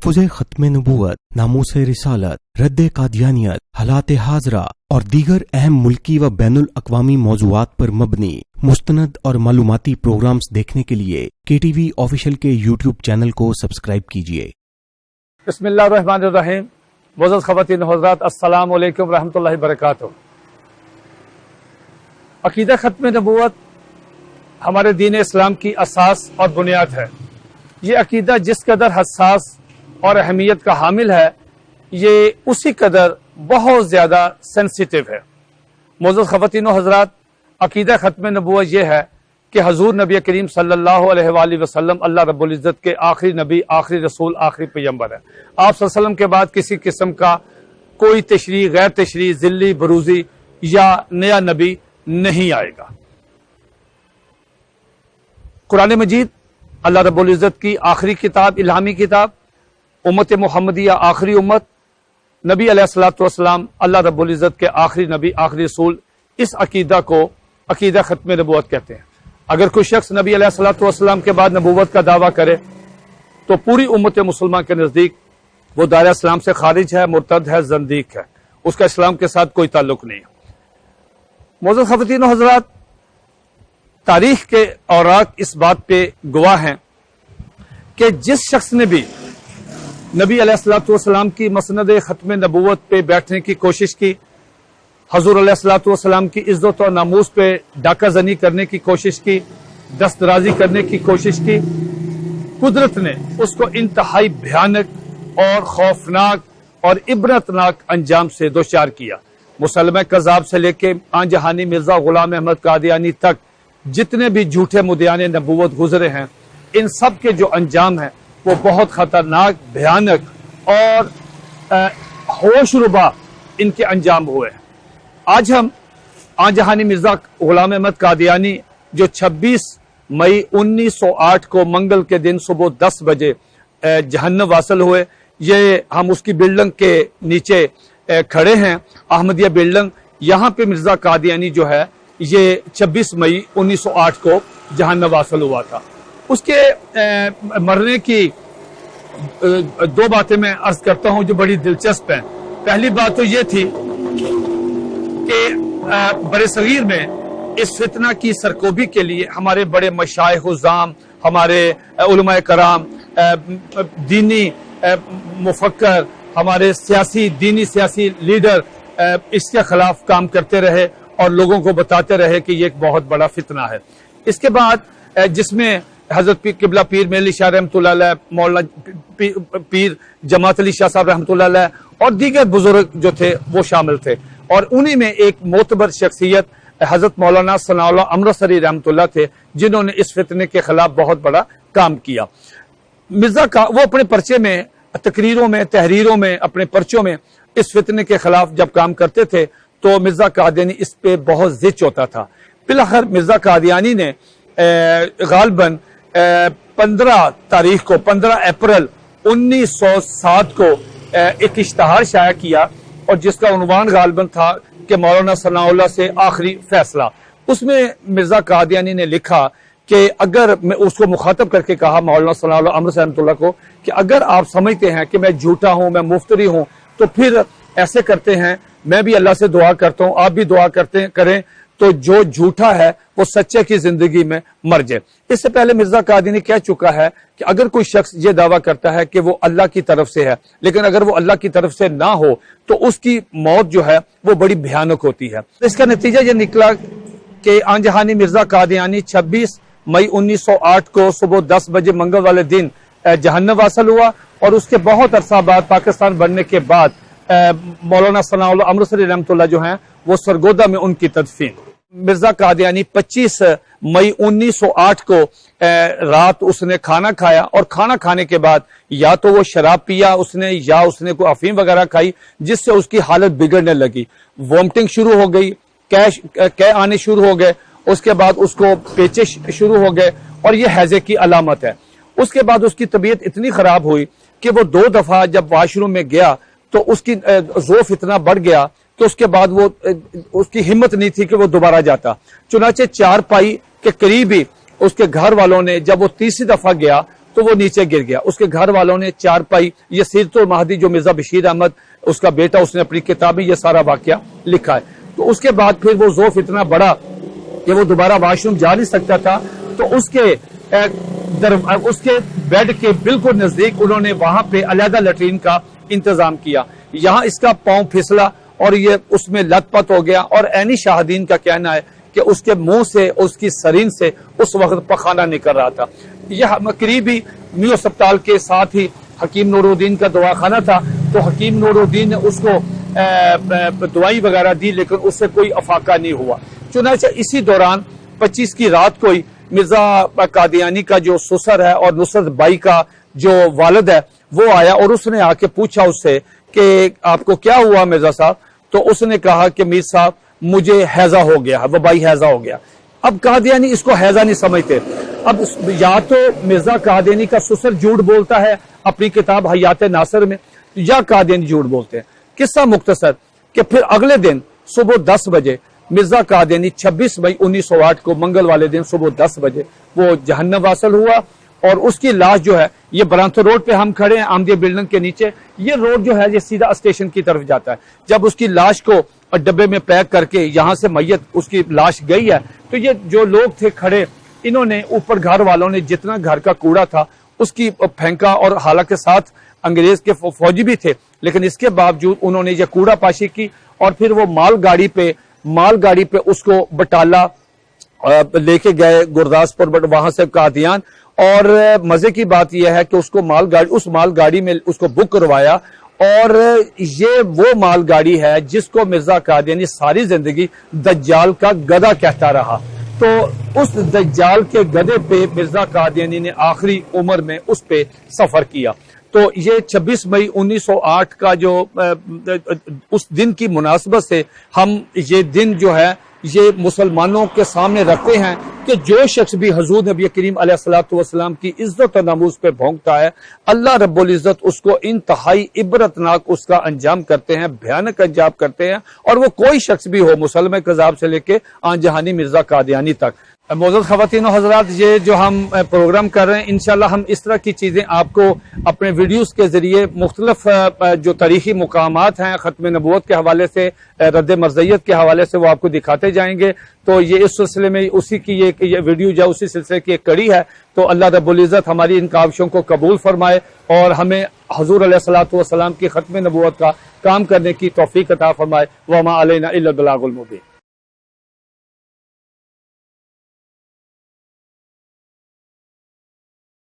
तहफ़्फ़ुज़ ख़त्म नबूवत, नामूस रिसालत, रद्द कादियानियत, हालात हाज़रा और दीगर अहम मुल्की व बैनुल अक़वामी मौज़ूआत पर मबनी मुस्तनद और मालूमाती प्रोग्राम्स देखने के लिए KTV ऑफिशियल के यूट्यूब चैनल को सब्सक्राइब कीजिए। बिस्मिल्लाहिर्रहमानिर्रहीम। मुअज़्ज़ज़ ख़वातीन हज़रात, अस्सलामु अलैकुम रहमतुल्लाहि बरकातुहू। अक़ीदा ख़त्म नबूवत हमारे दीन इस्लाम की असास और बुनियाद है। ये अक़ीदा जिस कदर हसास और अहमियत का हामिल है, ये उसी कदर बहुत ज़्यादा सेंसिटिव है। मुअज़्ज़ज़ ख़वातीन हज़रात, अक़ीदा ख़त्म नबूवत ये है कि हज़ूर नबी करीम सल्लल्लाहु अलैहि वसल्लम अल्लाह रब्बुल इज़्ज़त के आखिरी नबी, आखिरी रसूल, आखिरी पैगंबर है। आप सल्लल्लाहु अलैहि वसल्लम के बाद किसी किस्म का कोई तशरीह, गैर तशरीह, ज़िल्ली, बरूज़ी या नया नबी नहीं आएगा। कुरान मजीद अल्लाह रब्बुल इज़्ज़त की आखिरी किताब, इल्हामी किताब, उम्मत मुहम्मदिया आखिरी उम्मत, नबी अलैहिस्सलातु वस्सलाम अल्लाह रब्बुल इज़्ज़त के आखिरी नबी, आखिरी रसूल, इस अकीदा को अकीदा ख़त्म नबूवत कहते हैं। अगर कोई शख्स नबी अलैहिस्सलातु वस्सलाम के बाद नबूवत का दावा करे तो पूरी उम्मत मुसलमान के नज़दीक वो दायरा इस्लाम से खारिज है, मुर्तद है, ज़ंदीक है, उसका इस्लाम के साथ कोई ताल्लुक नहीं है। मुअज़्ज़ज़ ख़वातीन हज़रात, तारीख के औराक इस बात पे गवाह हैं कि जिस शख्स ने भी नबी अलैहिस्सलातु वस्सलाम की मसनद ख़त्म नबूवत पे बैठने की कोशिश की, हज़ूर अलैहिस्सलातु वस्सलाम की इज़्ज़त और नामूस पे डाका ज़नी करने की कोशिश की, दस्तराजी करने की कोशिश की, कुदरत ने उसको इंतहाई भयानक और खौफनाक और इबरतनाक अंजाम से दोचार किया। मुसलमा कज़ाब से लेके आंजहानी मिर्जा गुलाम अहमद कादियानी तक जितने भी झूठे मुद्दियाने नबूवत गुजरे हैं, इन सब के जो अंजाम है वो बहुत खतरनाक, भयानक और होशरुबा इनके अंजाम हुए हैं। आज हम आंजहानी मिर्जा गुलाम अहमद कादियानी जो 26 मई 1908 को मंगल के दिन सुबह 10 बजे जहन्नम वासल हुए, ये हम उसकी बिल्डिंग के नीचे खड़े हैं, अहमदिया बिल्डिंग। यहाँ पे मिर्जा कादियानी जो है ये 26 मई 1908 को जहन्नम वासल हुआ था। उसके मरने की दो बातें मैं अर्ज करता हूँ जो बड़ी दिलचस्प हैं। पहली बात तो ये थी कि बड़े सगीर में इस फितना की सरकोबी के लिए हमारे बड़े मशाइख उज़्ज़ाम, हमारे उलमाए कराम, दीनी मुफक्कर, हमारे सियासी, दीनी सियासी लीडर इसके खिलाफ काम करते रहे और लोगों को बताते रहे कि ये एक बहुत बड़ा फितना है। इसके बाद जिसमें हजरत किबला पीर मेली शाह रहमतुल्लाह अलैह, मौलाना पीर जमात अली शाह साहब रहमतुल्लाह अलैह और दीगर बुजुर्ग जो थे वो शामिल थे, और उन्हीं में एक मोतबर शख्सियत हजरत मौलाना सनाउल्लाह अमृतसरी रहमतुल्लाह थे, जिन्होंने इस फितने के खिलाफ बहुत बड़ा काम किया। मिर्जा का वो अपने पर्चे में, तकरीरों में, तहरीरों में, अपने पर्चों में इस फितने के खिलाफ जब काम करते थे तो मिर्जा कादियानी इस पे बहुत ज़िच होता था। बिलाखिर मिर्जा कादियानी ने गालबन 15 तारीख को, 15 अप्रैल 1907 को एक इश्तहार शाया किया और जिसका उन्वान गालबन था कि मौलाना सनाउल्लाह से आखिरी फैसला। उसमें मिर्जा कादियानी ने लिखा कि अगर मैं उसको मुखातब करके कहा मौलाना सनाउल्लाह अमृतसरी रहमतुल्लाह को कि अगर आप समझते हैं कि मैं झूठा हूं, मैं मुफ्तरी हूं, तो फिर ऐसे करते हैं, मैं भी अल्लाह से दुआ करता हूं, आप भी दुआ करें तो जो झूठा है वो सच्चे की जिंदगी में मर जाए। इससे पहले मिर्जा कादियानी कह चुका है कि अगर कोई शख्स ये दावा करता है कि वो अल्लाह की तरफ से है, लेकिन अगर वो अल्लाह की तरफ से ना हो तो उसकी मौत जो है वो बड़ी भयानक होती है। इसका नतीजा ये निकला कि आंजहानी मिर्जा कादियानी 26 मई 1908 को सुबह 10 बजे मंगल वाले दिन जहन्नम वासल हुआ, और उसके बहुत अरसा बाद, पाकिस्तान बनने के बाद, मौलाना सनाउल्लाह अमृतसरी रहमतुल्लाह जो हैं वो सरगोदा में उनकी तदफीन। मिर्जा कादियानी 25 मई 1908 को रात उसने खाना खाया, और खाना खाने के बाद या तो वो शराब पिया उसने या उसने कोई अफीम वगैरह खाई, जिससे उसकी हालत बिगड़ने लगी। वॉमिटिंग शुरू हो गई, कै आने शुरू हो गए, उसके बाद उसको पेचे शुरू हो गए, और ये हैजे की अलामत है। उसके बाद उसकी तबीयत इतनी खराब हुई कि वो 2 दफा जब वाशरूम में गया तो उसकी ज़ोफ इतना बढ़ गया कि उसके बाद वो उसकी हिम्मत नहीं थी कि वो दोबारा जाता। चुनाचे 4 पाई के करीब ही उसके घर वालों ने जब वो तीसरी दफा गया تو وہ نیچے گر گیا. اس کے گھر والوں نے چارپائی، یہ سیرت المہدی جو مرزا بشیر احمد اس کا بیٹا، اس نے اپنی کتاب میں یہ سارا واقعہ لکھا ہے. تو اس کے بعد پھر وہ ذوف اتنا بڑا کہ وہ دوبارہ واش روم جا نہیں سکتا تھا، تو اس کے بیڈ کے بالکل نزدیک انہوں نے وہاں پہ علیحدہ لیٹرین کا انتظام کیا. یہاں اس کا پاؤں پھسلا اور یہ اس میں لت پت ہو گیا، اور عینی شاہدین کا کہنا ہے کہ اس کے منہ سے، اس کی سرین سے اس وقت پخانہ نکل رہا تھا. یہ قریبی میو اسپتال کے ساتھ ہی حکیم نور الدین کا دواخانہ تھا، تو حکیم نور الدین نے اس کو دوائی وغیرہ دی، لیکن اس سے کوئی افاقہ نہیں ہوا. چنانچہ اسی دوران 25 کی رات کو ہی مرزا قادیانی کا جو سسر ہے اور نصرت بائی کا جو والد ہے وہ آیا، اور اس نے آ کے پوچھا اس سے کہ آپ کو کیا ہوا مرزا صاحب؟ تو اس نے کہا کہ میر صاحب مجھے حیضہ ہو گیا، وبائی حیضہ ہو گیا. اب قادیانی اس کو حیضہ نہیں سمجھتے. اب یا تو مرزا قادیانی کا سسر جھوٹ بولتا ہے اپنی کتاب حیات ناصر میں، یا قادیانی جھوٹ بولتے ہیں. قصہ مختصر کہ پھر اگلے دن صبح 10 بجے مرزا قادیانی 26 مئی 1908 کو منگل والے دن صبح 10 بجے وہ جہنم واصل ہوا، اور اس کی لاش جو ہے، یہ برانتھو روڈ پہ ہم کھڑے ہیں آمدیہ بلڈنگ کے نیچے، یہ روڈ جو ہے یہ سیدھا اسٹیشن کی طرف جاتا ہے. جب اس کی لاش کو ڈبے میں پیک کر کے یہاں سے میت اس کی لاش گئی ہے، تو یہ جو لوگ تھے کھڑے، انہوں نے اوپر گھر والوں نے جتنا گھر کا کوڑا تھا اس کی پھینکا، اور حالانکہ ساتھ انگریز کے فوجی بھی تھے، لیکن اس کے باوجود انہوں نے یہ کوڑا پاشی کی، اور پھر وہ مال گاڑی پہ اس کو بٹالہ لے کے گئے گرداسپور، وہاں سے قادیان. اور مزے کی بات یہ ہے کہ اس مال گاڑی میں اس کو بک کروایا، اور یہ وہ مال گاڑی ہے جس کو مرزا قادیانی ساری زندگی دجال کا گدھا کہتا رہا. تو اس دجال کے گدھے پہ مرزا قادیانی نے آخری عمر میں اس پہ سفر کیا. تو یہ 26 مئی 1908 کا جو اس دن کی مناسبت سے ہم یہ دن جو ہے یہ مسلمانوں کے سامنے رکھتے ہیں کہ جو شخص بھی حضور نبی کریم علیہ الصلوۃ والسلام کی عزت و ناموس پہ بھونکتا ہے، اللہ رب العزت اس کو انتہائی عبرتناک اس کا انجام کرتے ہیں، بھیانک انجام کرتے ہیں، اور وہ کوئی شخص بھی ہو، مسلم کذاب سے لے کے آن جہانی مرزا قادیانی تک. معزز خواتین و حضرات، یہ جو ہم پروگرام کر رہے ہیں انشاءاللہ ہم اس طرح کی چیزیں آپ کو اپنے ویڈیوز کے ذریعے مختلف جو تاریخی مقامات ہیں ختم نبوت کے حوالے سے، رد مرزیت کے حوالے سے، وہ آپ کو دکھاتے جائیں گے. تو یہ اس سلسلے میں اسی کی یہ ویڈیو جو اسی سلسلے کی ایک کڑی ہے. تو اللہ رب العزت ہماری ان کاوشوں کو قبول فرمائے اور ہمیں حضور علیہ الصلوۃ والسلام کی ختم نبوت کا کام کرنے کی توفیق عطا فرمائے. وما علینا الا البلاغ المبین.